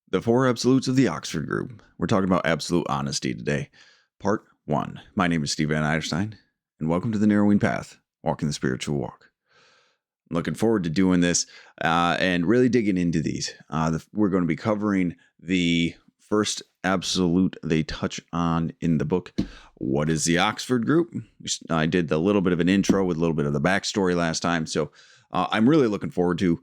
The Four Absolutes of the Oxford Group. We're talking about absolute honesty today. Part 1. My name is Steve Van Eierstein, and welcome to the Narrowing Path, Walking the Spiritual Walk. I'm looking forward to doing this and really digging into these. We're going to be covering the first absolute they touch on in the book. What is the Oxford Group? I did a little bit of an intro with a little bit of the backstory last time, so I'm really looking forward to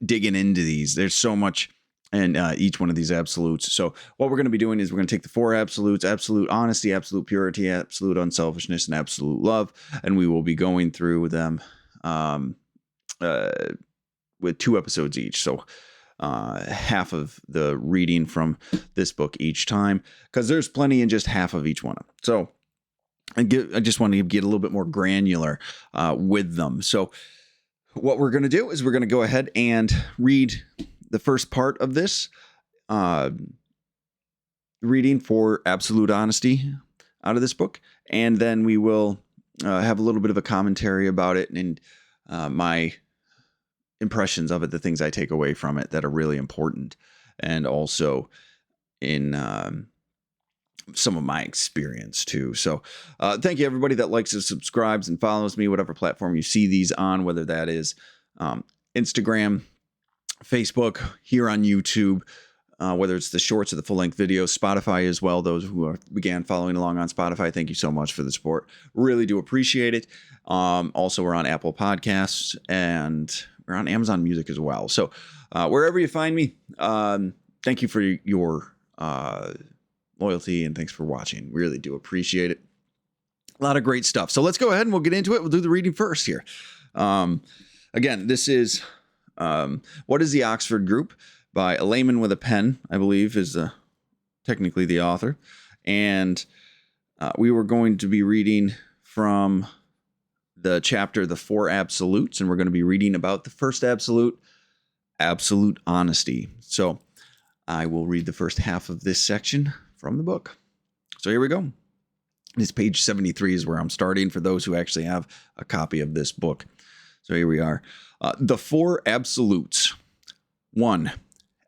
digging into these. There's so much in each one of these absolutes. So what we're going to be doing is we're going to take the four absolutes: absolute honesty, absolute purity, absolute unselfishness, and absolute love, and we will be going through them with 2 episodes each. So half of the reading from this book each time, because there's plenty in just half of each one. So I just want to get a little bit more granular with them. So what we're going to do is we're going to go ahead and read the first part of this reading for absolute honesty out of this book, and then we will have a little bit of a commentary about it and my impressions of it, the things I take away from it that are really important, and also in some of my experience too. So thank you everybody that likes and subscribes and follows me, whatever platform you see these on, whether that is Instagram, Facebook, here on YouTube, whether it's the shorts or the full-length videos, Spotify as well. Those who began following along on Spotify, thank you so much for the support. Really do appreciate it. Also, we're on Apple Podcasts and we're on Amazon Music as well. So wherever you find me, thank you for your loyalty and thanks for watching. Really do appreciate it. A lot of great stuff. So let's go ahead and we'll get into it. We'll do the reading first here. Again, this is What is the Oxford Group by a layman with a pen, I believe is technically the author. And we were going to be reading from the chapter, The Four Absolutes, and we're going to be reading about the first absolute, absolute honesty. So I will read the first half of this section from the book. So here we go. This page 73 is where I'm starting for those who actually have a copy of this book. So here we are. The Four Absolutes. 1.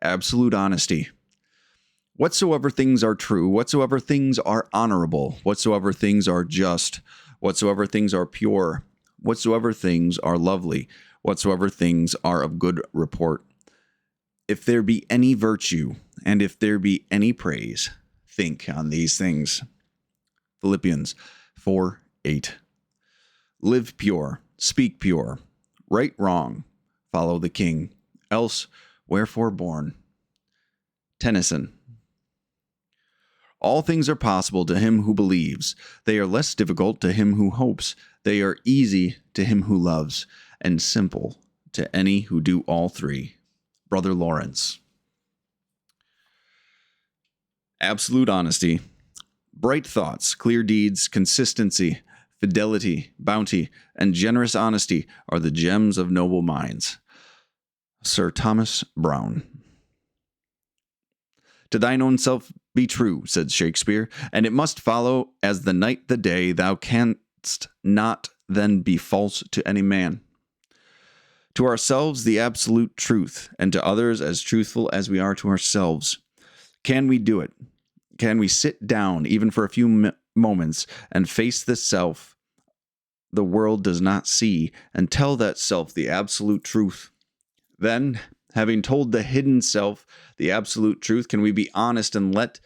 Absolute honesty. Whatsoever things are true, whatsoever things are honorable, whatsoever things are just, whatsoever things are pure, whatsoever things are lovely, whatsoever things are of good report. If there be any virtue, and if there be any praise, think on these things. Philippians 4:8. Live pure, speak pure, right wrong, follow the king, else wherefore born. Tennyson. All things are possible to him who believes. They are less difficult to him who hopes. They are easy to him who loves, and simple to any who do all three. Brother Lawrence. Absolute honesty. Bright thoughts, clear deeds, consistency, fidelity, bounty, and generous honesty are the gems of noble minds. Sir Thomas Browne. To thine own self be true, said Shakespeare, and it must follow as the night the day, thou canst not then be false to any man. To ourselves the absolute truth, and to others as truthful as we are to ourselves. Can we do it? Can we sit down, even for a few moments, and face the self the world does not see, and tell that self the absolute truth? Then, having told the hidden self the absolute truth, can we be honest and let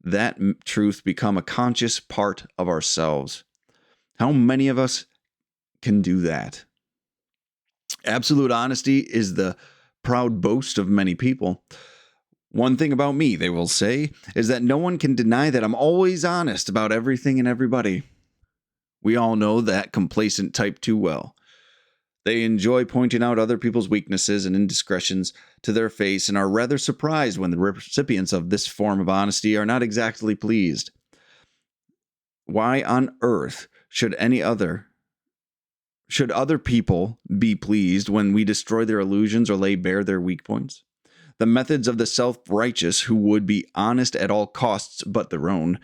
that truth become a conscious part of ourselves? How many of us can do that? Absolute honesty is the proud boast of many people. One thing about me, they will say, is that no one can deny that I'm always honest about everything and everybody. We all know that complacent type too well. They enjoy pointing out other people's weaknesses and indiscretions to their face and are rather surprised when the recipients of this form of honesty are not exactly pleased. Why on earth should other people be pleased when we destroy their illusions or lay bare their weak points? The methods of the self-righteous who would be honest at all costs but their own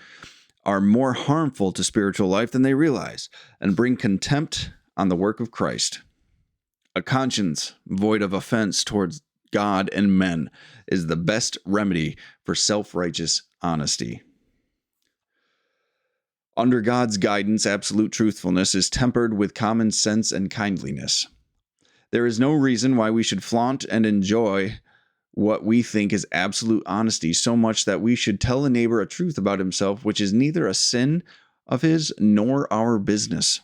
are more harmful to spiritual life than they realize and bring contempt on the work of Christ. A conscience void of offense towards God and men is the best remedy for self-righteous honesty. Under God's guidance, absolute truthfulness is tempered with common sense and kindliness. There is no reason why we should flaunt and enjoy what we think is absolute honesty so much that we should tell a neighbor a truth about himself which is neither a sin of his nor our business.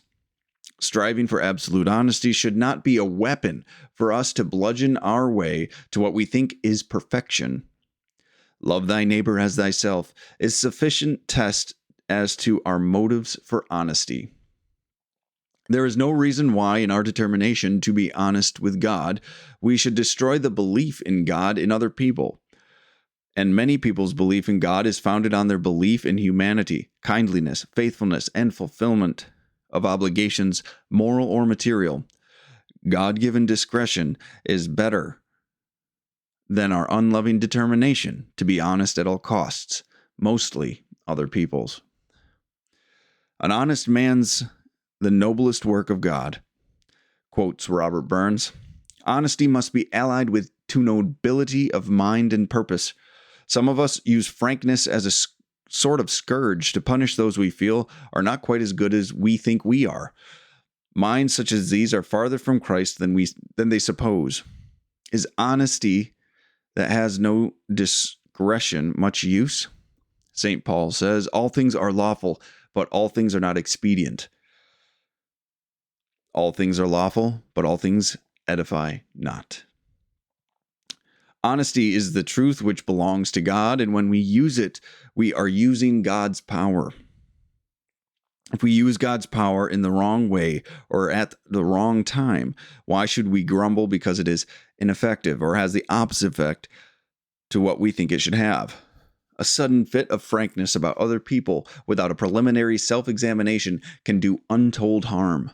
Striving for absolute honesty should not be a weapon for us to bludgeon our way to what we think is perfection. Love thy neighbor as thyself is sufficient test as to our motives for honesty. There is no reason why, in our determination to be honest with God, we should destroy the belief in God in other people. And many people's belief in God is founded on their belief in humanity, kindliness, faithfulness, and fulfillment of obligations, moral or material. God-given discretion is better than our unloving determination to be honest at all costs, mostly other people's. An honest man's the noblest work of God. Quotes Robert Burns. Honesty must be allied to nobility of mind and purpose. Some of us use frankness as a sort of scourge to punish those we feel are not quite as good as we think we are. Minds such as these are farther from Christ than they suppose. Is honesty that has no discretion much use? St. Paul says, all things are lawful, but all things are not expedient. All things are lawful, but all things edify not. Honesty is the truth which belongs to God, and when we use it, we are using God's power. If we use God's power in the wrong way or at the wrong time, why should we grumble because it is ineffective or has the opposite effect to what we think it should have? A sudden fit of frankness about other people without a preliminary self-examination can do untold harm.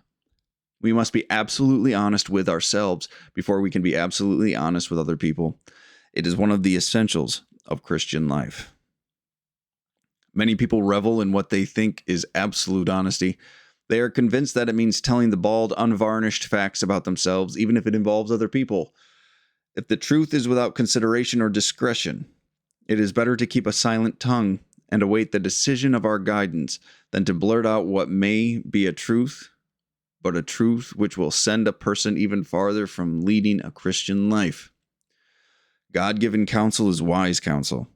We must be absolutely honest with ourselves before we can be absolutely honest with other people. It is one of the essentials of Christian life. Many people revel in what they think is absolute honesty. They are convinced that it means telling the bald, unvarnished facts about themselves, even if it involves other people. If the truth is without consideration or discretion, it is better to keep a silent tongue and await the decision of our guidance than to blurt out what may be a truth, but a truth which will send a person even farther from leading a Christian life. God-given counsel is wise counsel.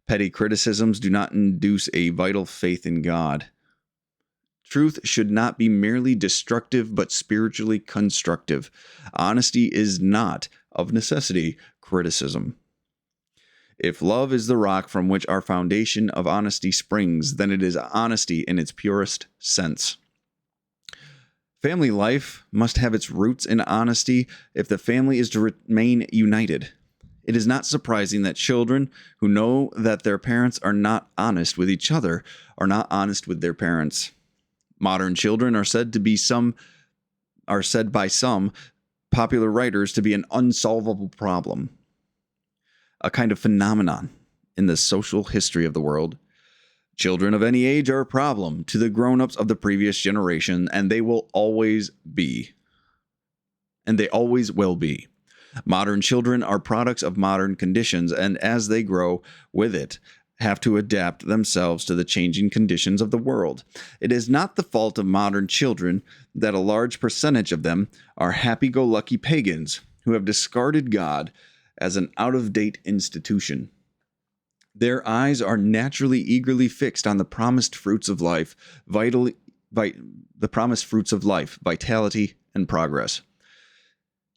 Petty criticisms do not induce a vital faith in God. Truth should not be merely destructive, but spiritually constructive. Honesty is not, of necessity, criticism. If love is the rock from which our foundation of honesty springs, then it is honesty in its purest sense. Family life must have its roots in honesty if the family is to remain united. It is not surprising that children who know that their parents are not honest with each other are not honest with their parents. Modern children are said by some popular writers to be an unsolvable problem, a kind of phenomenon in the social history of the world. Children of any age are a problem to the grown-ups of the previous generation, and they will always be. And they always will be. Modern children are products of modern conditions, and as they grow with it, have to adapt themselves to the changing conditions of the world. It is not the fault of modern children that a large percentage of them are happy-go-lucky pagans who have discarded God as an out-of-date institution. Their eyes are naturally eagerly fixed on the promised fruits of life, vitality and progress.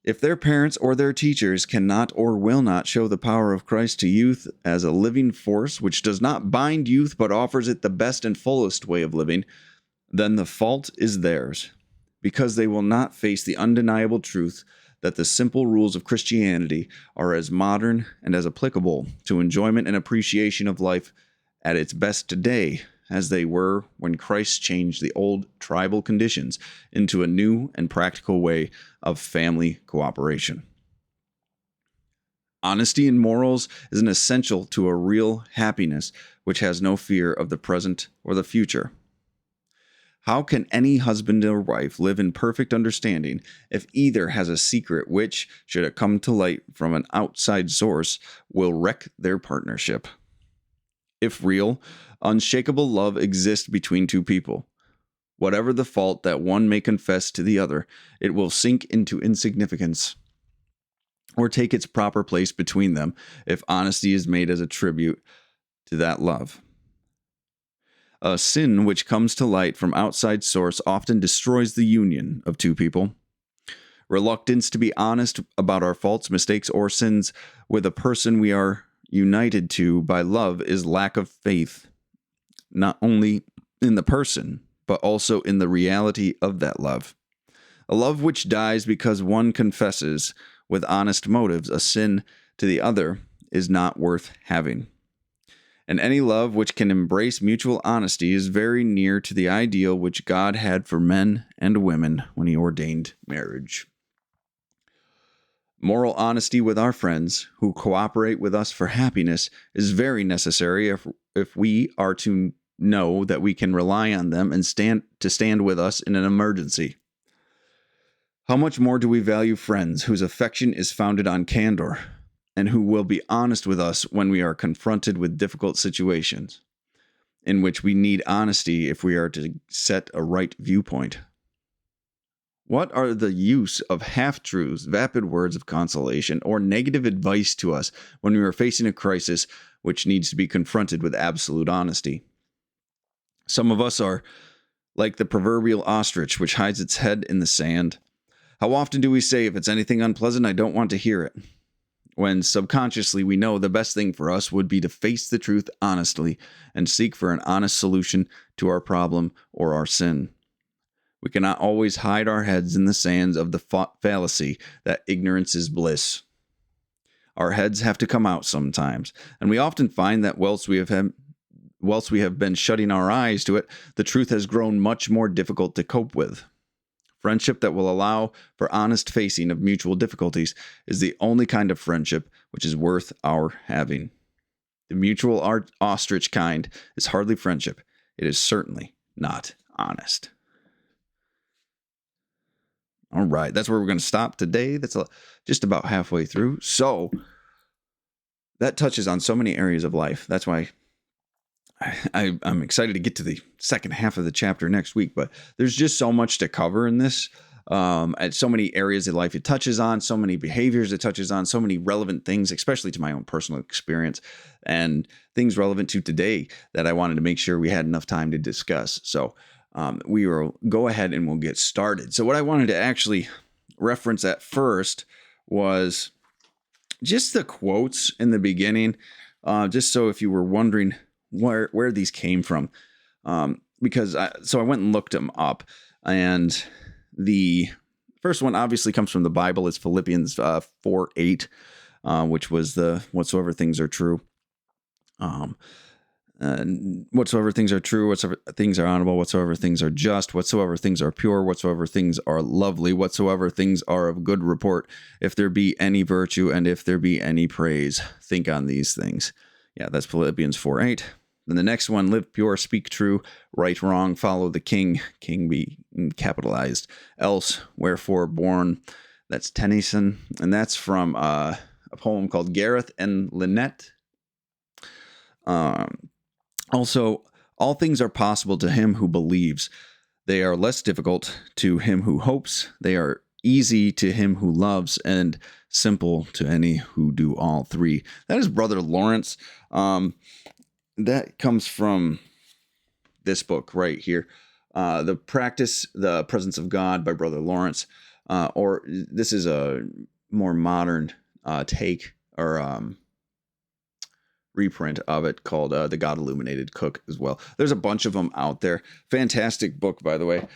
If their parents or their teachers cannot or will not show the power of Christ to youth as a living force which does not bind youth but offers it the best and fullest way of living, then the fault is theirs, because they will not face the undeniable truth that the simple rules of Christianity are as modern and as applicable to enjoyment and appreciation of life at its best today as they were when Christ changed the old tribal conditions into a new and practical way of family cooperation. Honesty in morals is an essential to a real happiness which has no fear of the present or the future. How can any husband or wife live in perfect understanding if either has a secret which, should it come to light from an outside source, will wreck their partnership? If real, unshakable love exists between two people, whatever the fault that one may confess to the other, it will sink into insignificance or take its proper place between them if honesty is made as a tribute to that love. A sin which comes to light from outside source often destroys the union of two people. Reluctance to be honest about our faults, mistakes, or sins with a person we are united to by love is lack of faith, not only in the person, but also in the reality of that love. A love which dies because one confesses with honest motives a sin to the other is not worth having. And any love which can embrace mutual honesty is very near to the ideal which God had for men and women when he ordained marriage. Moral honesty with our friends who cooperate with us for happiness is very necessary if we are to know that we can rely on them and stand with us in an emergency. How much more do we value friends whose affection is founded on candor, and who will be honest with us when we are confronted with difficult situations, in which we need honesty if we are to set a right viewpoint? What are the use of half-truths, vapid words of consolation, or negative advice to us when we are facing a crisis which needs to be confronted with absolute honesty? Some of us are like the proverbial ostrich which hides its head in the sand. How often do we say, if it's anything unpleasant, I don't want to hear it, when subconsciously we know the best thing for us would be to face the truth honestly and seek for an honest solution to our problem or our sin. We cannot always hide our heads in the sands of the fallacy that ignorance is bliss. Our heads have to come out sometimes, and we often find that whilst we have been shutting our eyes to it, the truth has grown much more difficult to cope with. Friendship that will allow for honest facing of mutual difficulties is the only kind of friendship which is worth our having. The mutual ostrich kind is hardly friendship. It is certainly not honest. All right, that's where we're going to stop today. That's just about halfway through. So that touches on so many areas of life. That's why I'm excited to get to the second half of the chapter next week, but there's just so much to cover in this. At so many areas of life it touches on, so many behaviors it touches on, so many relevant things, especially to my own personal experience and things relevant to today that I wanted to make sure we had enough time to discuss. So we will go ahead and we'll get started. So what I wanted to actually reference at first was just the quotes in the beginning, just so if you were wondering where these came from, because I went and looked them up, and the first one obviously comes from the Bible. It's Philippians 4:8, which was the whatsoever things are true, whatsoever things are true, whatsoever things are honorable, whatsoever things are just, whatsoever things are pure, whatsoever things are lovely, whatsoever things are of good report, if there be any virtue and if there be any praise, think on these things. Yeah, that's Philippians 4:8. Then the next one, live pure, speak true, right wrong, follow the king be capitalized, else wherefore born. That's Tennyson, and that's from a poem called Gareth and Lynette. Also, all things are possible to him who believes. They are less difficult to him who hopes. They are easy to him who loves, and simple to any who do all three. That is Brother Lawrence. That comes from this book right here, The Presence of God by Brother Lawrence. Or this is a more modern take or reprint of it called The God Illuminated Cook as well. There's a bunch of them out there. Fantastic book, by the way.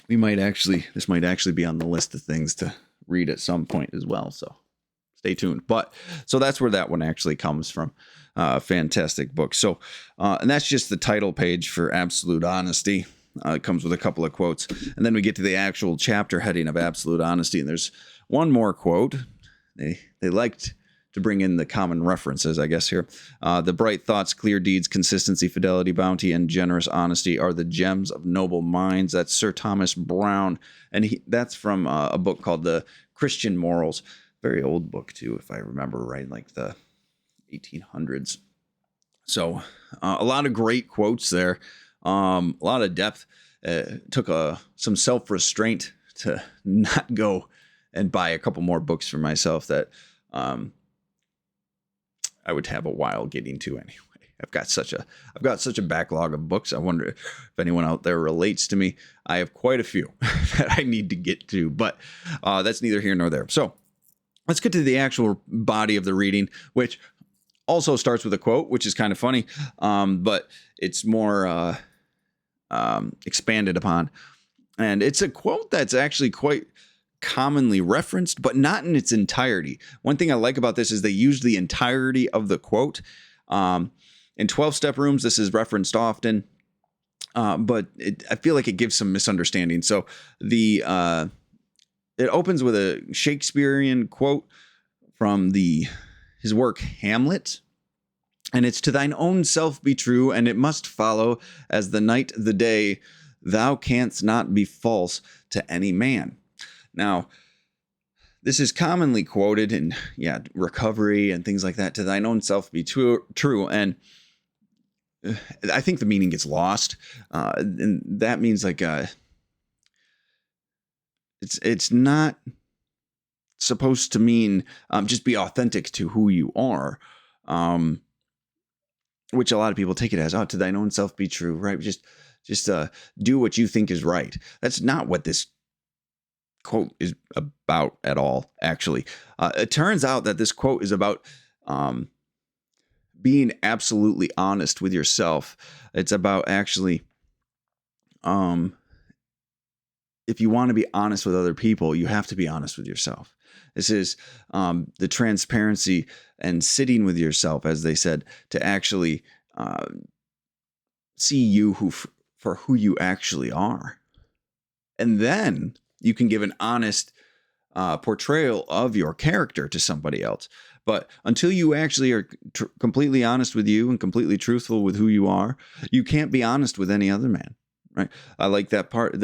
This might actually be on the list of things to read at some point as well. So stay tuned. But so that's where that one actually comes from. Fantastic book. So, and that's just the title page for Absolute Honesty. It comes with a couple of quotes, and then we get to the actual chapter heading of Absolute Honesty. And there's one more quote. They liked to bring in the common references, I guess, here. The bright thoughts, clear deeds, consistency, fidelity, bounty, and generous honesty are the gems of noble minds. That's Sir Thomas Browne. And that's from a book called The Christian Morals. Very old book, too, if I remember right, like the 1800s. So a lot of great quotes there. A lot of depth. Took some self-restraint to not go and buy a couple more books for myself that I would have a while getting to anyway. I've got such a backlog of books. I wonder if anyone out there relates to me. I have quite a few that I need to get to, but that's neither here nor there. So let's get to the actual body of the reading, which also starts with a quote, which is kind of funny, but it's more expanded upon. And it's a quote that's actually quite commonly referenced, but not in its entirety. One thing I like about this is they use the entirety of the quote. In 12-step rooms, this is referenced often, but I feel like it gives some misunderstanding. So it opens with a Shakespearean quote from his work Hamlet. And it's to thine own self be true, and it must follow as the night the day, thou canst not be false to any man. Now, this is commonly quoted in recovery and things like that, to thine own self be true. And I think the meaning gets lost. And that means like it's not supposed to mean just be authentic to who you are. Which a lot of people take it as, to thine own self be true, right? Just do what you think is right. That's not what this quote is about at all, actually. It turns out that this quote is about being absolutely honest with yourself. It's about actually, if you want to be honest with other people, you have to be honest with yourself. This is the transparency and sitting with yourself, as they said, to actually see you for who you actually are. And then you can give an honest portrayal of your character to somebody else. But until you actually are completely honest with you and completely truthful with who you are, you can't be honest with any other man, right? I like that part.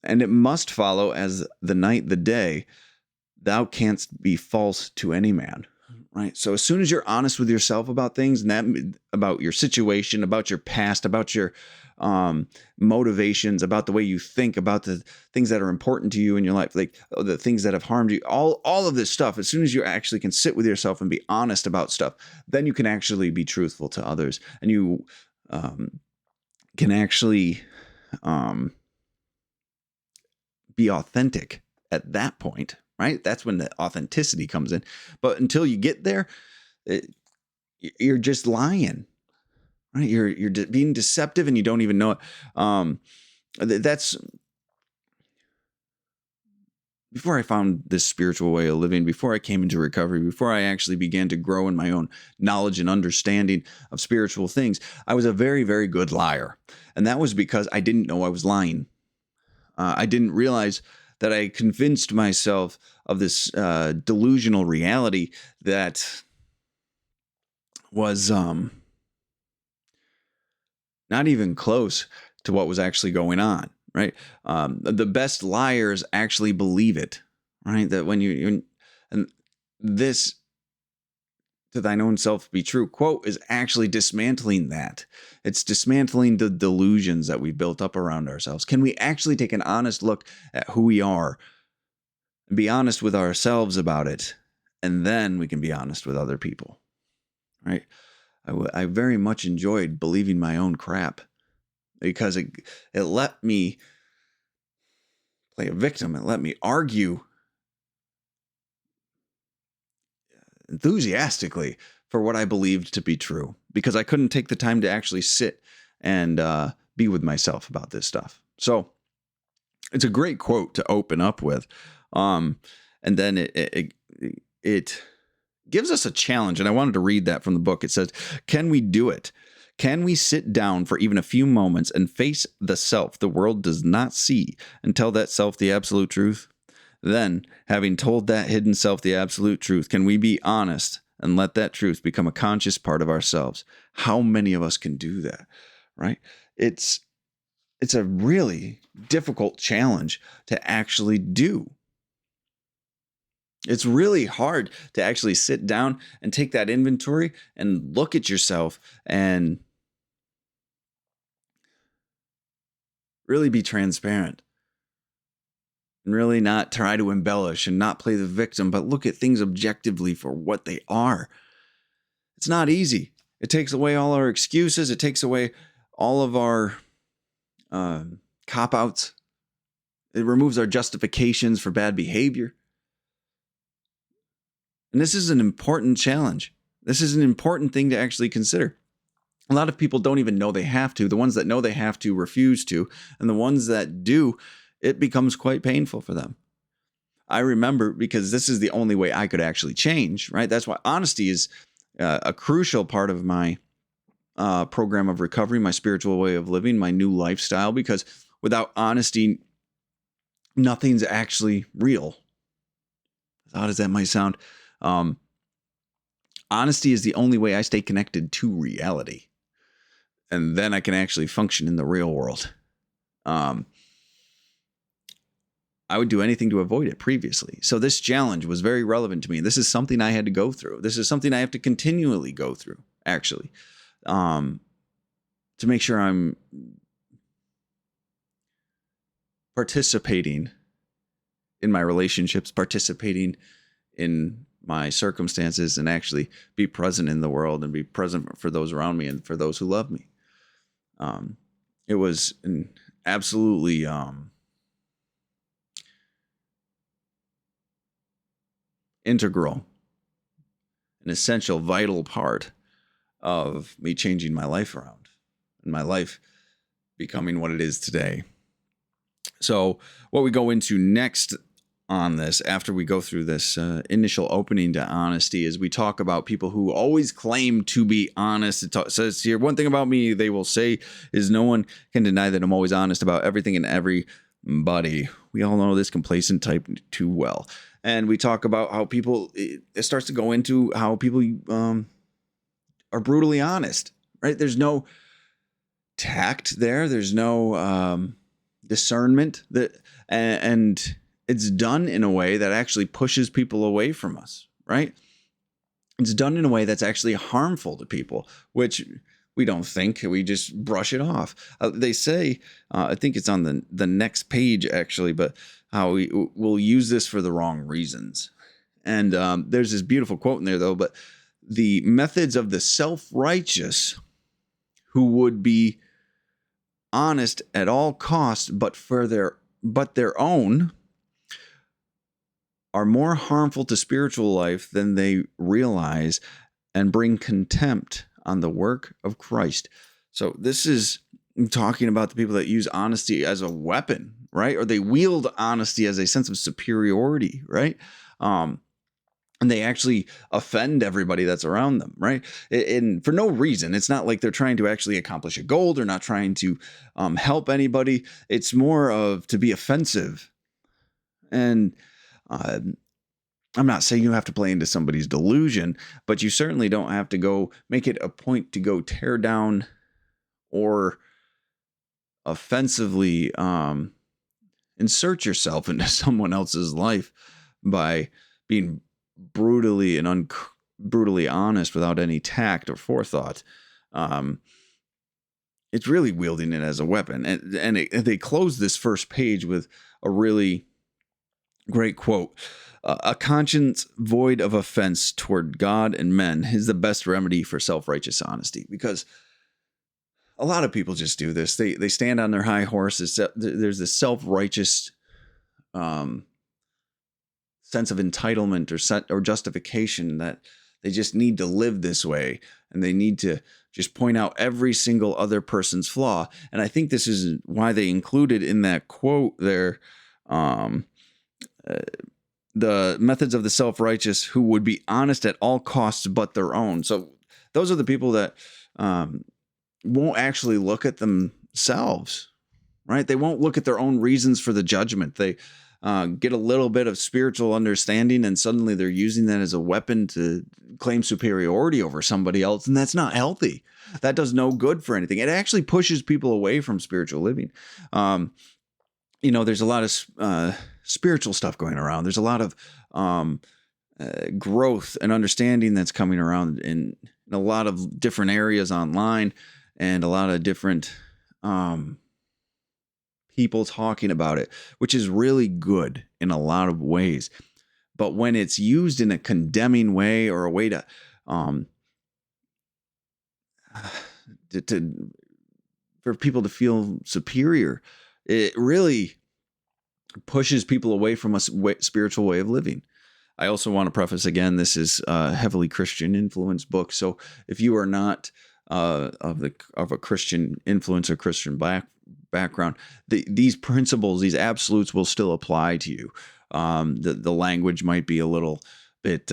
And it must follow as the night the day, thou canst be false to any man, right? So as soon as you're honest with yourself about things, and that about your situation, about your past, about your motivations, about the way you think, about the things that are important to you in your life, like the things that have harmed you, all of this stuff, as soon as you actually can sit with yourself and be honest about stuff, then you can actually be truthful to others. And you can actually be authentic at that point, right? That's when the authenticity comes in. But until you get there, you're just lying, right? You're being deceptive and you don't even know it. That's before I found this spiritual way of living, before I came into recovery, before I actually began to grow in my own knowledge and understanding of spiritual things, I was a very, very good liar. And that was because I didn't know I was lying. I didn't realize that I convinced myself of this delusional reality that was not even close to what was actually going on, right? The best liars actually believe it, right? That when and this to thine own self be true quote is actually dismantling that. It's dismantling the delusions that we've built up around ourselves. Can we actually take an honest look at who we are and be honest with ourselves about it? And then we can be honest with other people, right? I very much enjoyed believing my own crap because it let me play a victim. It let me argue enthusiastically for what I believed to be true because I couldn't take the time to actually sit and be with myself about this stuff. So it's a great quote to open up with. And then it gives us a challenge. And I wanted to read that from the book. It says, can we do it? Can we sit down for even a few moments and face the self the world does not see and tell that self the absolute truth? Then, having told that hidden self the absolute truth, can we be honest and let that truth become a conscious part of ourselves? How many of us can do that, right? It's a really difficult challenge to actually do. It's really hard to actually sit down and take that inventory and look at yourself and really be transparent and really not try to embellish and not play the victim, but look at things objectively for what they are. It's not easy. It takes away all our excuses. It takes away all of our cop-outs. It removes our justifications for bad behavior. And this is an important challenge. This is an important thing to actually consider. A lot of people don't even know they have to. The ones that know they have to refuse to. And the ones that do, it becomes quite painful for them. I remember, because this is the only way I could actually change, right? That's why honesty is a crucial part of my program of recovery, my spiritual way of living, my new lifestyle, because without honesty, nothing's actually real. As odd as that might sound, honesty is the only way I stay connected to reality. And then I can actually function in the real world. I would do anything to avoid it previously. So this challenge was very relevant to me. This is something I had to go through. This is something I have to continually go through, actually, to make sure I'm participating in my relationships, participating in my circumstances, and actually be present in the world and be present for those around me and for those who love me. It was an absolutely integral, an essential, vital part of me changing my life around and my life becoming what it is today. So what we go into next on this, after we go through this initial opening to honesty, is we talk about people who always claim to be honest. It says here, one thing about me, they will say, is no one can deny that I'm always honest about everything and everybody. We all know this complacent type too well. And we talk about how people, it starts to go into how people are brutally honest, right? There's no tact there. There's no discernment, and it's done in a way that actually pushes people away from us, right? It's done in a way that's actually harmful to people, which we don't think. We just brush it off. They say, I think it's on the next page, actually, but how we'll use this for the wrong reasons. And there's this beautiful quote in there, though, but the methods of the self-righteous who would be honest at all costs, but their own, are more harmful to spiritual life than they realize and bring contempt on the work of Christ. So this is talking about the people that use honesty as a weapon, right? Or they wield honesty as a sense of superiority, right? And they actually offend everybody that's around them, right? And for no reason. It's not like they're trying to actually accomplish a goal. They're not trying to help anybody. It's more of to be offensive. And I'm not saying you have to play into somebody's delusion, but you certainly don't have to go make it a point to go tear down or offensively insert yourself into someone else's life by being brutally and brutally honest without any tact or forethought. It's really wielding it as a weapon. And they close this first page with a really great quote. A conscience void of offense toward God and men is the best remedy for self-righteous honesty. Because a lot of people just do this. They stand on their high horses. There's this self-righteous sense of entitlement or justification that they just need to live this way, and they need to just point out every single other person's flaw. And I think this is why they included in that quote there, the methods of the self-righteous who would be honest at all costs but their own. So those are the people that won't actually look at themselves, right? They won't look at their own reasons for the judgment. They get a little bit of spiritual understanding, and suddenly they're using that as a weapon to claim superiority over somebody else. And that's not healthy. That does no good for anything. It actually pushes people away from spiritual living. There's a lot of spiritual stuff going around. There's a lot of growth and understanding that's coming around in a lot of different areas online, and a lot of different people talking about it, which is really good in a lot of ways. But when it's used in a condemning way, or a way to for people to feel superior, it really pushes people away from a spiritual way of living. I also want to preface again, this is a heavily Christian influenced book. So if you are not of a Christian influence or Christian background, these principles, these absolutes will still apply to you. The language might be a little bit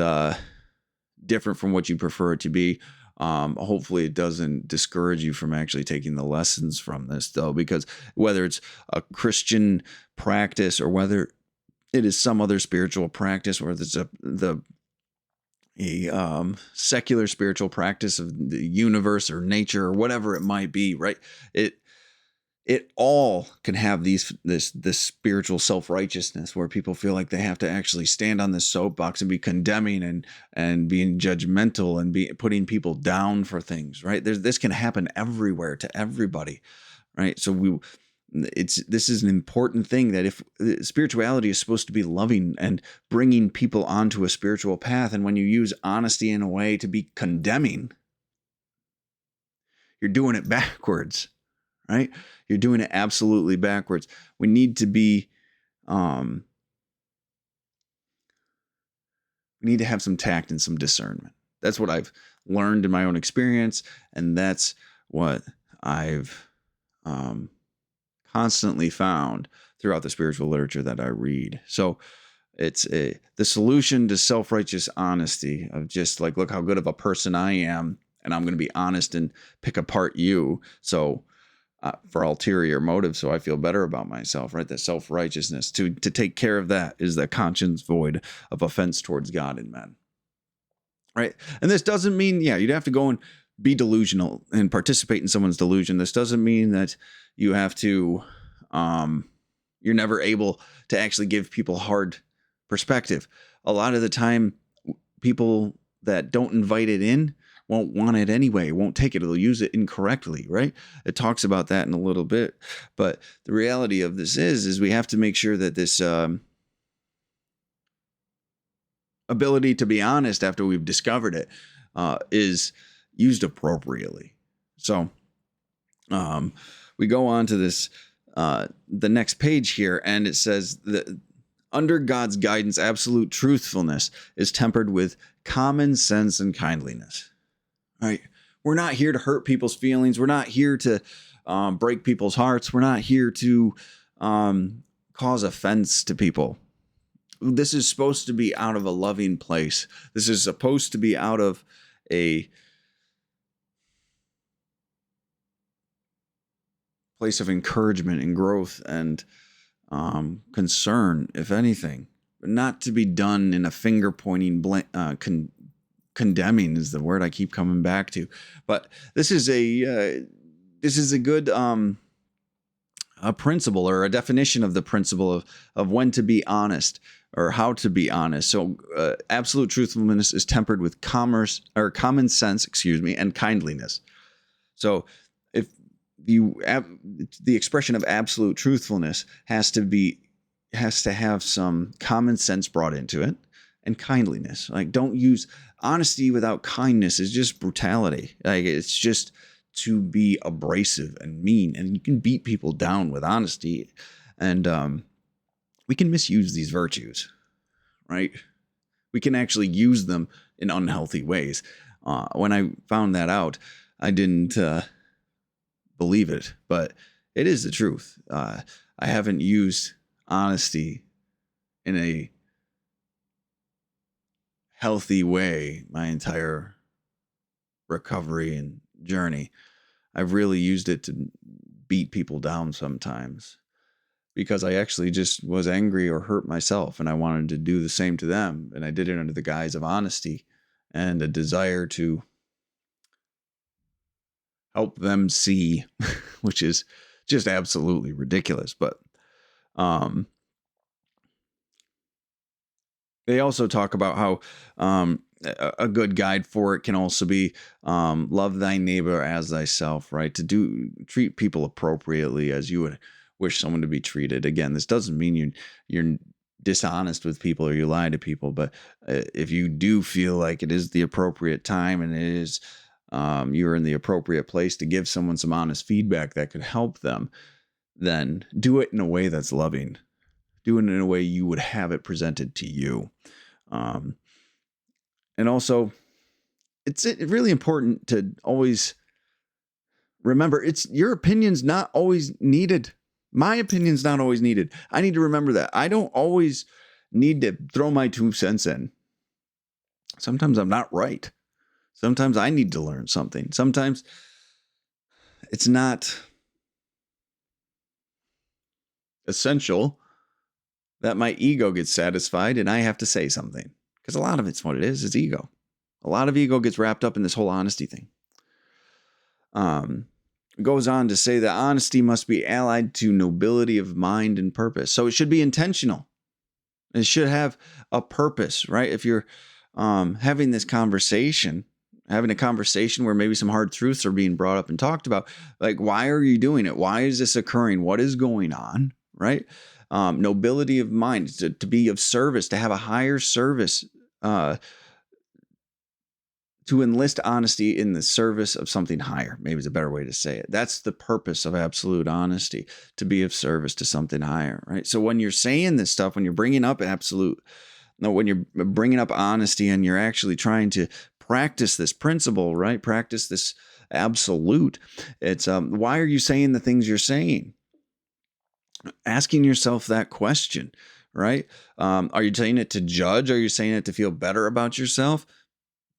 different from what you prefer it to be. Hopefully it doesn't discourage you from actually taking the lessons from this, though, because whether it's a Christian practice or whether it is some other spiritual practice, or it's a secular spiritual practice of the universe or nature or whatever it might be, right? It all can have this spiritual self-righteousness where people feel like they have to actually stand on this soapbox and be condemning and being judgmental and be putting people down for things, right? This can happen everywhere to everybody, right? So this is an important thing, that if spirituality is supposed to be loving and bringing people onto a spiritual path, and when you use honesty in a way to be condemning, you're doing it backwards, right? You're doing it absolutely backwards. We need to be, we need to have some tact and some discernment. That's what I've learned in my own experience, and that's what I've constantly found throughout the spiritual literature that I read. So it's the solution to self-righteous honesty of just like, look how good of a person I am, and I'm going to be honest and pick apart you. So for ulterior motives, so I feel better about myself, right? That self-righteousness, to take care of that is the conscience void of offense towards God and men, right? And this doesn't mean, you'd have to go and be delusional and participate in someone's delusion. This doesn't mean that you have to, you're never able to actually give people hard perspective. A lot of the time, people that don't invite it in won't want it anyway, won't take it. They'll use it incorrectly, right? It talks about that in a little bit. But the reality of this is we have to make sure that this ability to be honest after we've discovered it is used appropriately. So we go on to this, the next page here, and it says that under God's guidance, absolute truthfulness is tempered with common sense and kindliness. Right? We're not here to hurt people's feelings. We're not here to break people's hearts. We're not here to cause offense to people. This is supposed to be out of a loving place. This is supposed to be out of a place of encouragement and growth and concern, if anything, but not to be done in a finger-pointing, condemning is the word I keep coming back to. But this is a good a principle, or a definition of the principle of when to be honest or how to be honest. So absolute truthfulness is tempered with common sense, and kindliness. So if the expression of absolute truthfulness has to have some common sense brought into it, and kindliness. Like, don't use honesty without kindness is just brutality. Like, it's just to be abrasive and mean, and you can beat people down with honesty, and we can misuse these virtues, right? We can actually use them in unhealthy ways. When I found that out, I didn't believe it, but it is the truth. I haven't used honesty in a healthy way my entire recovery and journey. I've really used it to beat people down sometimes. because I actually just was angry or hurt myself, and I wanted to do the same to them. And I did it under the guise of honesty and a desire to help them see, which is just absolutely ridiculous. But they also talk about how a good guide for it can also be love thy neighbor as thyself, right? To treat people appropriately as you would wish someone to be treated. Again, this doesn't mean you're dishonest with people or you lie to people, but if you do feel like it is the appropriate time and it is you're in the appropriate place to give someone some honest feedback that could help them, then do it in a way that's loving. Do it in a way you would have it presented to you. And also, it's really important to always remember it's your opinion's not always needed. My opinion's not always needed. I need to remember that. I don't always need to throw my 2 cents in. Sometimes I'm not right. Sometimes I need to learn something. Sometimes it's not essential that my ego gets satisfied and I have to say something. Because a lot of it's what it is ego. A lot of ego gets wrapped up in this whole honesty thing. Goes on to say that honesty must be allied to nobility of mind and purpose. So it should be intentional. It should have a purpose, right? If you're having this conversation, having a conversation where maybe some hard truths are being brought up and talked about, like, why are you doing it? Why is this occurring? What is going on, right? Nobility of mind, to be of service, to have a higher service, to enlist honesty in the service of something higher. Maybe it's a better way to say it. That's the purpose of absolute honesty, to be of service to something higher, right? So when you're saying this stuff, when you're bringing up when you're bringing up honesty and you're actually trying to practice this principle, right? Practice this absolute. It's why are you saying the things you're saying? Asking yourself that question, right? Are you saying it to judge? Are you saying it to feel better about yourself?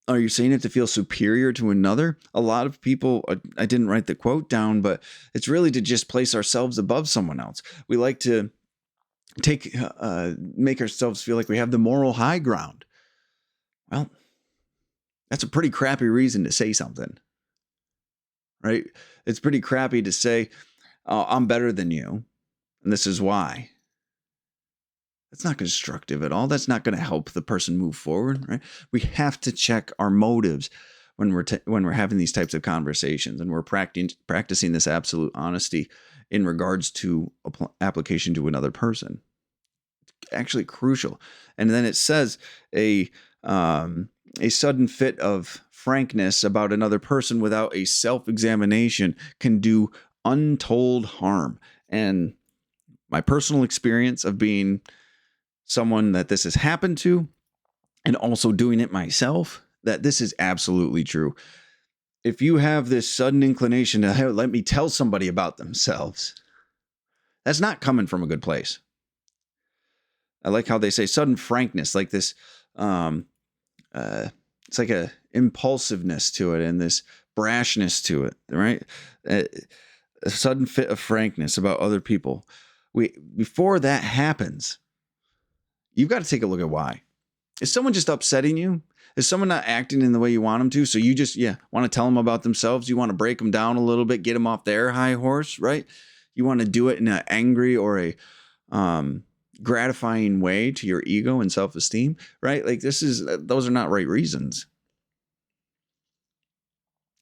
Are you saying it to feel superior to another? A lot of people, I didn't write the quote down, but it's really to just place ourselves above someone else. We like to make ourselves feel like we have the moral high ground. Well, that's a pretty crappy reason to say something, right? It's pretty crappy to say, I'm better than you, and this is why. That's not constructive at all. That's not going to help the person move forward, right? We have to check our motives when we're having these types of conversations, and we're practicing this absolute honesty in regards to application to another person. It's actually crucial. And then it says a sudden fit of frankness about another person without a self-examination can do untold harm. And my personal experience of being someone that this has happened to, and also doing it myself, that this is absolutely true. If you have this sudden inclination to, hey, let me tell somebody about themselves, that's not coming from a good place. I like how they say sudden frankness, like this, it's like a impulsiveness to it and this brashness to it, right? A sudden fit of frankness about other people. Before that happens, you've got to take a look at why. Is someone just upsetting you? Is someone not acting in the way you want them to? So you just, want to tell them about themselves. You want to break them down a little bit, get them off their high horse, right? You want to do it in an angry or a gratifying way to your ego and self-esteem, right? Like those are not right reasons.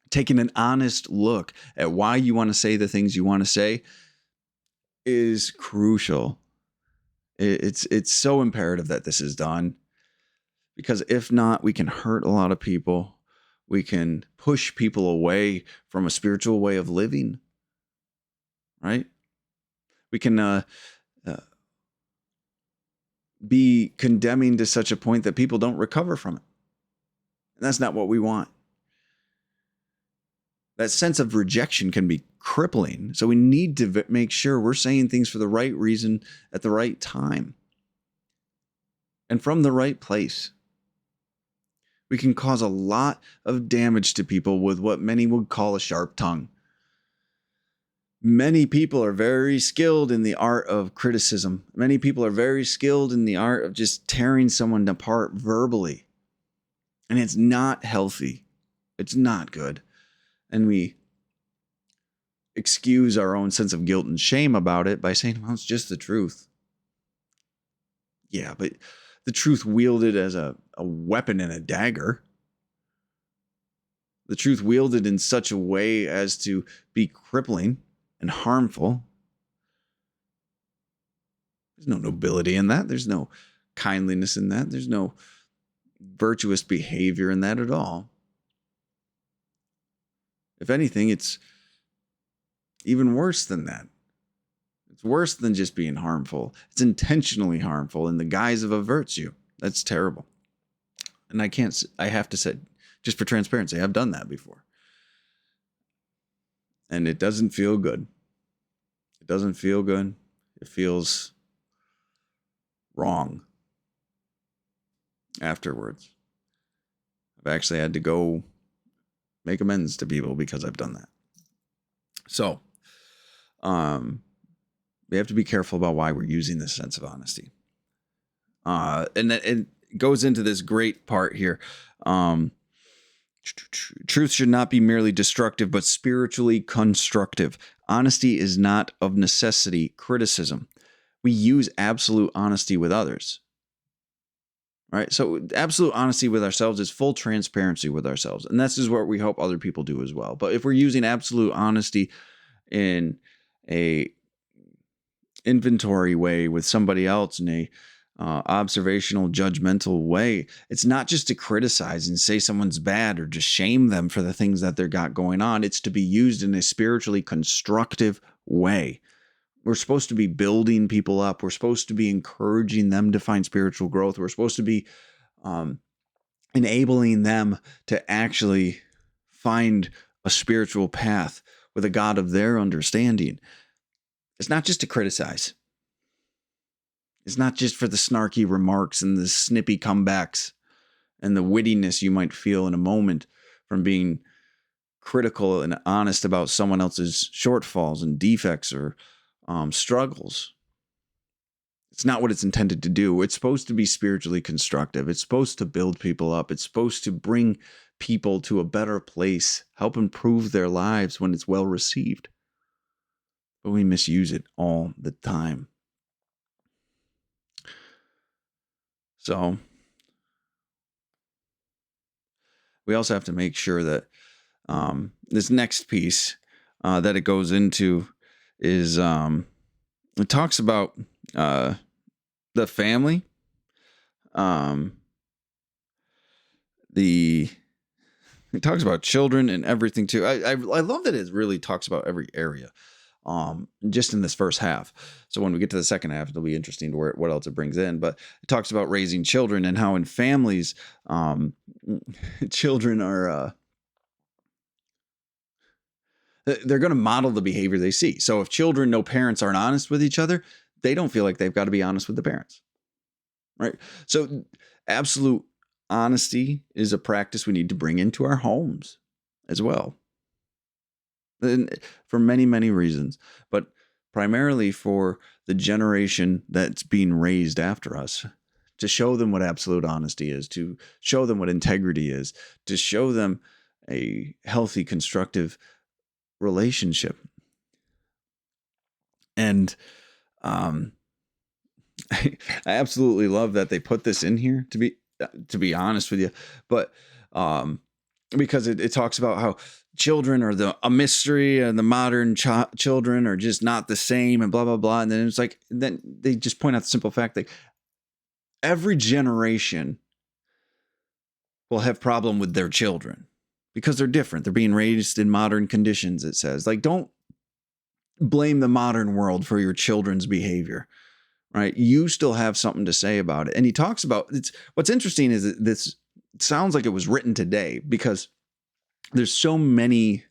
Taking an honest look at why you want to say the things you want to say is crucial. It's so imperative that this is done, because if not, we can hurt a lot of people. We can push people away from a spiritual way of living, right? We can be condemning to such a point that people don't recover from it. And that's not what we want. That sense of rejection can be crippling. So we need to make sure we're saying things for the right reason at the right time and from the right place. We can cause a lot of damage to people with what many would call a sharp tongue. Many people are very skilled in the art of criticism. Many people are very skilled in the art of just tearing someone apart verbally. And it's not healthy. It's not good. And we excuse our own sense of guilt and shame about it by saying, well, it's just the truth. Yeah, but the truth wielded as a weapon and a dagger. The truth wielded in such a way as to be crippling and harmful. There's no nobility in that. There's no kindliness in that. There's no virtuous behavior in that at all. If anything, it's even worse than that. It's worse than just being harmful. It's intentionally harmful in the guise of a virtue. That's terrible. And I have to say, just for transparency, I've done that before. And it doesn't feel good. It doesn't feel good. It feels wrong afterwards. I've actually had to go make amends to people because I've done that. So, we have to be careful about why we're using this sense of honesty. And it goes into this great part here. Truth should not be merely destructive, but spiritually constructive. Honesty is not of necessity criticism. We use absolute honesty with others. Right? So absolute honesty with ourselves is full transparency with ourselves. And this is what we hope other people do as well. But if we're using absolute honesty in a inventory way with somebody else in a observational, judgmental way, it's not just to criticize and say someone's bad or just shame them for the things that they've got going on. It's to be used in a spiritually constructive way. We're supposed to be building people up. We're supposed to be encouraging them to find spiritual growth. We're supposed to be enabling them to actually find a spiritual path with a God of their understanding. It's not just to criticize. It's not just for the snarky remarks and the snippy comebacks and the wittiness you might feel in a moment from being critical and honest about someone else's shortfalls and defects or struggles. It's not what it's intended to do. It's supposed to be spiritually constructive. It's supposed to build people up. It's supposed to bring people to a better place, help improve their lives when it's well received. But we misuse it all the time. So we also have to make sure that this next piece that it goes into is it talks about the family, it talks about children and everything too. I love that it really talks about every area, just in this first half. So when we get to the second half, it'll be interesting to what else it brings in. But it talks about raising children and how in families, children are they're going to model the behavior they see. So if children know parents aren't honest with each other, they don't feel like they've got to be honest with the parents. Right? So absolute honesty is a practice we need to bring into our homes as well. And for many, many reasons, but primarily for the generation that's being raised after us, to show them what absolute honesty is, to show them what integrity is, to show them a healthy, constructive relationship. And I absolutely love that they put this in here, to be honest with you, but because it talks about how children are a mystery and the modern children are just not the same and blah, blah, blah. And then it's like, then they just point out the simple fact that every generation will have problem with their children because they're different. They're being raised in modern conditions, it says. Like, don't blame the modern world for your children's behavior, right? You still have something to say about it. And he talks about, what's interesting is that this sounds like it was written today because there's so many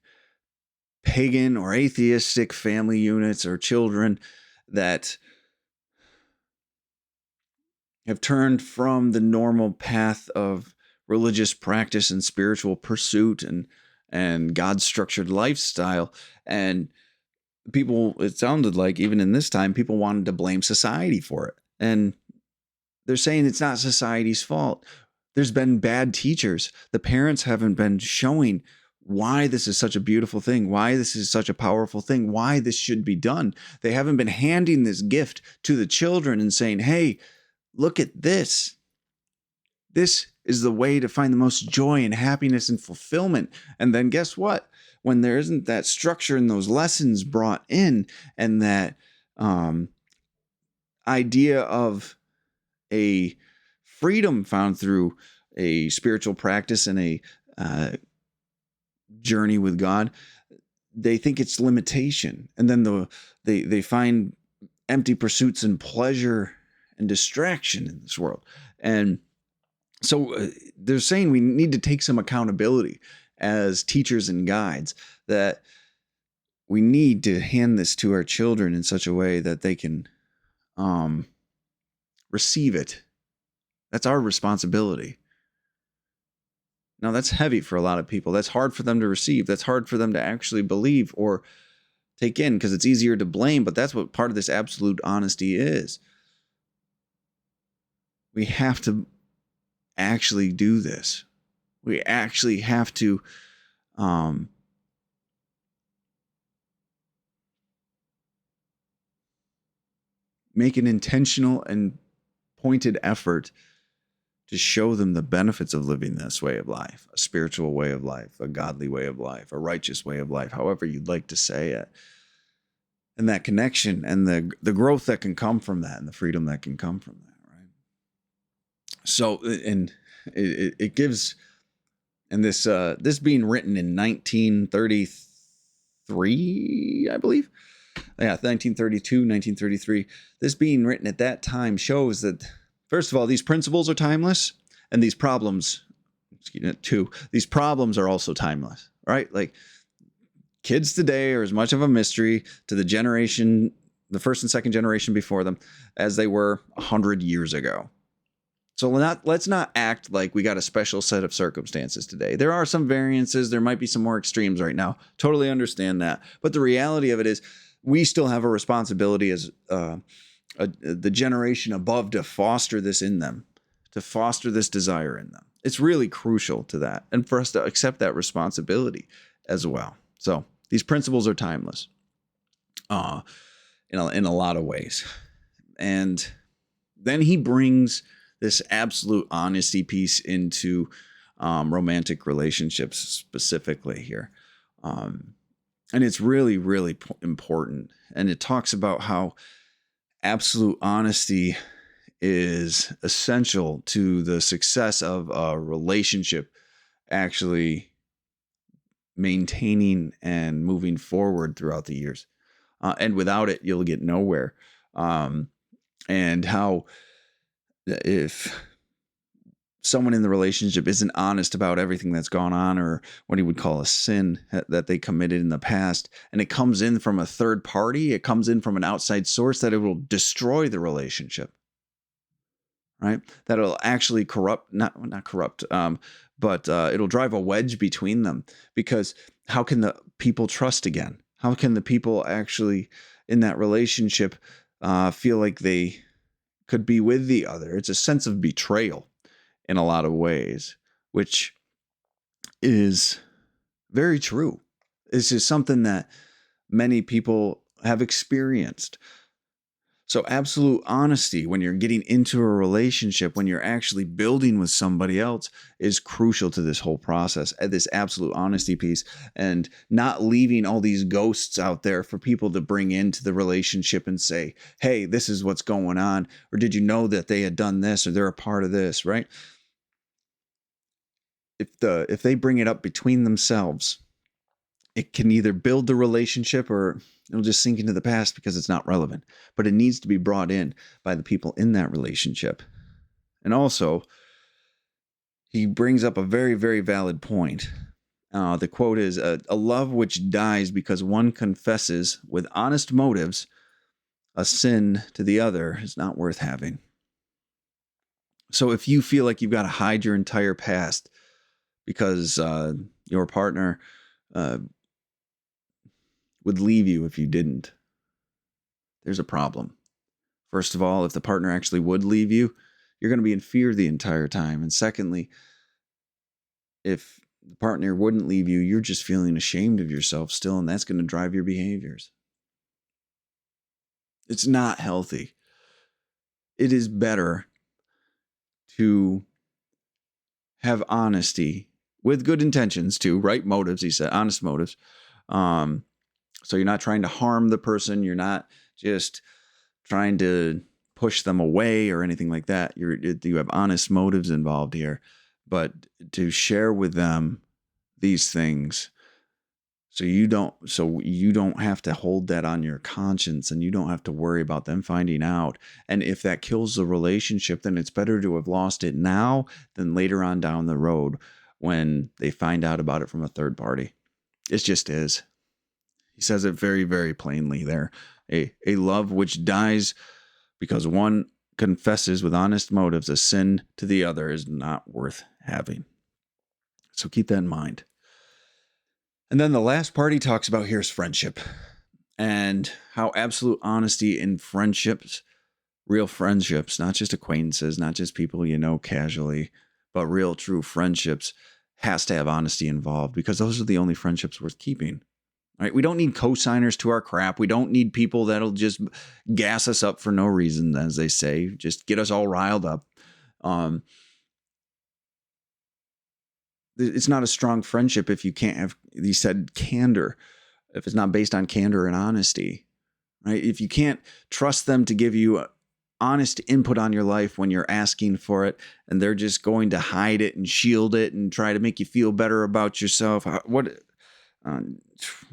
pagan or atheistic family units or children that have turned from the normal path of religious practice and spiritual pursuit and God-structured lifestyle, and people, it sounded like even in this time, people wanted to blame society for it. And they're saying it's not society's fault. There's been bad teachers. The parents haven't been showing why this is such a beautiful thing, why this is such a powerful thing, why this should be done. They haven't been handing this gift to the children and saying, hey, look at this. This is the way to find the most joy and happiness and fulfillment. And then guess what? When there isn't that structure and those lessons brought in, and that idea of a freedom found through a spiritual practice and a journey with God, they think it's limitation. And then they find empty pursuits and pleasure and distraction in this world. And so they're saying we need to take some accountability as teachers and guides, that we need to hand this to our children in such a way that they can receive it. That's our responsibility. Now, that's heavy for a lot of people. That's hard for them to receive. That's hard for them to actually believe or take in, because it's easier to blame. But that's what part of this absolute honesty is. We have to actually do this. We actually have to make an intentional and pointed effort to show them the benefits of living this way of life, a spiritual way of life, a godly way of life, a righteous way of life, however you'd like to say it. And that connection and the growth that can come from that, and the freedom that can come from that, right? So, and it gives, and this being written in 1933, I believe. Yeah, 1932, 1933. This being written at that time shows that, first of all, these principles are timeless, and these problems, these problems are also timeless, right? Like, kids today are as much of a mystery to the generation, the first and second generation before them, as they were 100 years ago. So let's not act like we got a special set of circumstances today. There are some variances. There might be some more extremes right now. Totally understand that. But the reality of it is, we still have a responsibility as the generation above to foster this in them, to foster this desire in them. It's really crucial to that, and for us to accept that responsibility as well. So these principles are timeless in a lot of ways. And then he brings this absolute honesty piece into romantic relationships specifically here. And it's really, really important. And it talks about how absolute honesty is essential to the success of a relationship actually maintaining and moving forward throughout the years. And without it, you'll get nowhere. And how if someone in the relationship isn't honest about everything that's gone on, or what he would call a sin that they committed in the past, and it comes in from a third party, it comes in from an outside source, that it will destroy the relationship, right? That it'll actually not corrupt, but it'll drive a wedge between them, because how can the people trust again? How can the people actually in that relationship feel like they could be with the other? It's a sense of betrayal in a lot of ways, which is very true. This is something that many people have experienced. So absolute honesty when you're getting into a relationship, when you're actually building with somebody else, is crucial to this whole process, this absolute honesty piece, and not leaving all these ghosts out there for people to bring into the relationship and say, hey, this is what's going on, or did you know that they had done this, or they're a part of this, right? If they bring it up between themselves, it can either build the relationship or it'll just sink into the past because it's not relevant. But it needs to be brought in by the people in that relationship. And also, he brings up a very, very valid point. The quote is, a love which dies because one confesses with honest motives a sin to the other is not worth having. So if you feel like you've got to hide your entire past because your partner would leave you if you didn't, there's a problem. First of all, if the partner actually would leave you, you're going to be in fear the entire time. And secondly, if the partner wouldn't leave you, you're just feeling ashamed of yourself still, and that's going to drive your behaviors. It's not healthy. It is better to have honesty with good intentions too, right? Motives, he said, honest motives. So you're not trying to harm the person. You're not just trying to push them away or anything like that. You have honest motives involved here, but to share with them these things so you don't have to hold that on your conscience, and you don't have to worry about them finding out. And if that kills the relationship, then it's better to have lost it now than later on down the road when they find out about it from a third party. It just is. He says it very, very plainly there. A love which dies because one confesses with honest motives a sin to the other is not worth having. So keep that in mind. And then the last part he talks about here is friendship, and how absolute honesty in friendships, real friendships, not just acquaintances, not just people you know casually, but real true friendships, has to have honesty involved, because those are the only friendships worth keeping. Right? We don't need cosigners to our crap. We don't need people that'll just gas us up for no reason, as they say, just get us all riled up. It's not a strong friendship if you can't have, he said, candor, if it's not based on candor and honesty, right? If you can't trust them to give you honest input on your life when you're asking for it, and they're just going to hide it and shield it and try to make you feel better about yourself. What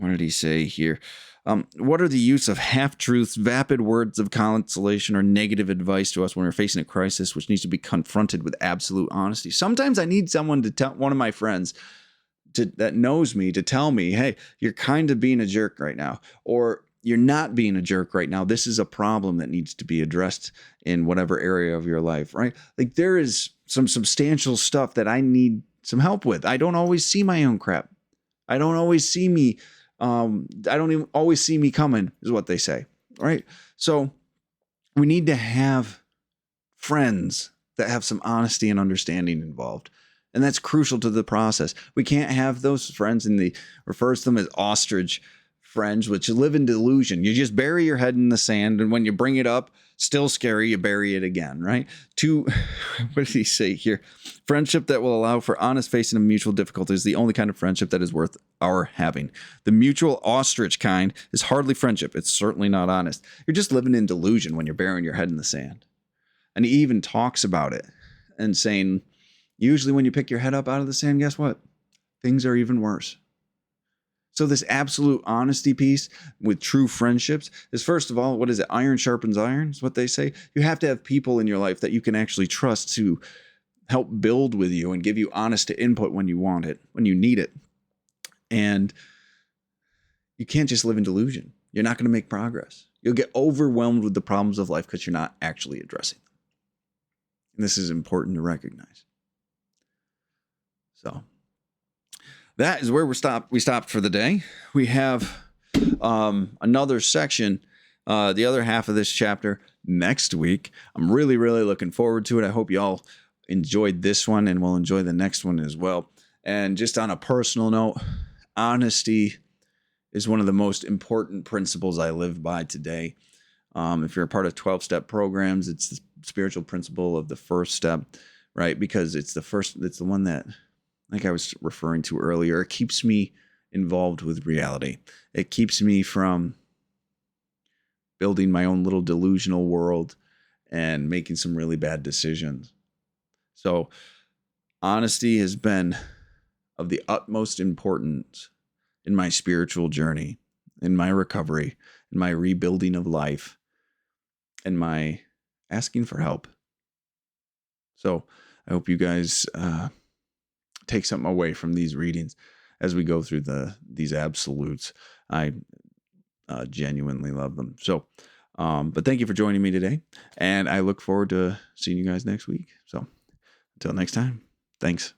did he say here? What are the use of half-truths, vapid words of consolation, or negative advice to us when we're facing a crisis which needs to be confronted with absolute honesty? Sometimes I need someone to tell, one of my friends that knows me, to tell me, hey, you're kind of being a jerk right now, or you're not being a jerk right now. This is a problem that needs to be addressed in whatever area of your life, right? Like, there is some substantial stuff that I need some help with. I don't always see my own crap. I don't always see me. I don't even always see me coming, is what they say, right? So we need to have friends that have some honesty and understanding involved. And that's crucial to the process. We can't have those friends, and he refers to them as ostrich friends, which live in delusion. You just bury your head in the sand, and when you bring it up, still scary, you bury it again, right? What did he say here? Friendship that will allow for honest facing of mutual difficulties is the only kind of friendship that is worth our having. The mutual ostrich kind is hardly friendship. It's certainly not honest. You're just living in delusion when you're burying your head in the sand. And he even talks about it and saying, usually when you pick your head up out of the sand, guess what? Things are even worse. So this absolute honesty piece with true friendships is, first of all, what is it? Iron sharpens iron is what they say. You have to have people in your life that you can actually trust to help build with you and give you honest input when you want it, when you need it. And you can't just live in delusion. You're not going to make progress. You'll get overwhelmed with the problems of life because you're not actually addressing them. And this is important to recognize. So that is where we stopped for the day. We have another section, the other half of this chapter, next week. I'm really, really looking forward to it. I hope y'all enjoyed this one and will enjoy the next one as well. And just on a personal note, honesty is one of the most important principles I live by today. If you're a part of 12-step programs, it's the spiritual principle of the first step, right? Because it's the one that, like I was referring to earlier, it keeps me involved with reality. It keeps me from building my own little delusional world and making some really bad decisions. So honesty has been of the utmost importance in my spiritual journey, in my recovery, in my rebuilding of life, and my asking for help. So I hope you guys take something away from these readings as we go through these absolutes. I genuinely love them. So, but thank you for joining me today, and I look forward to seeing you guys next week. So until next time, thanks.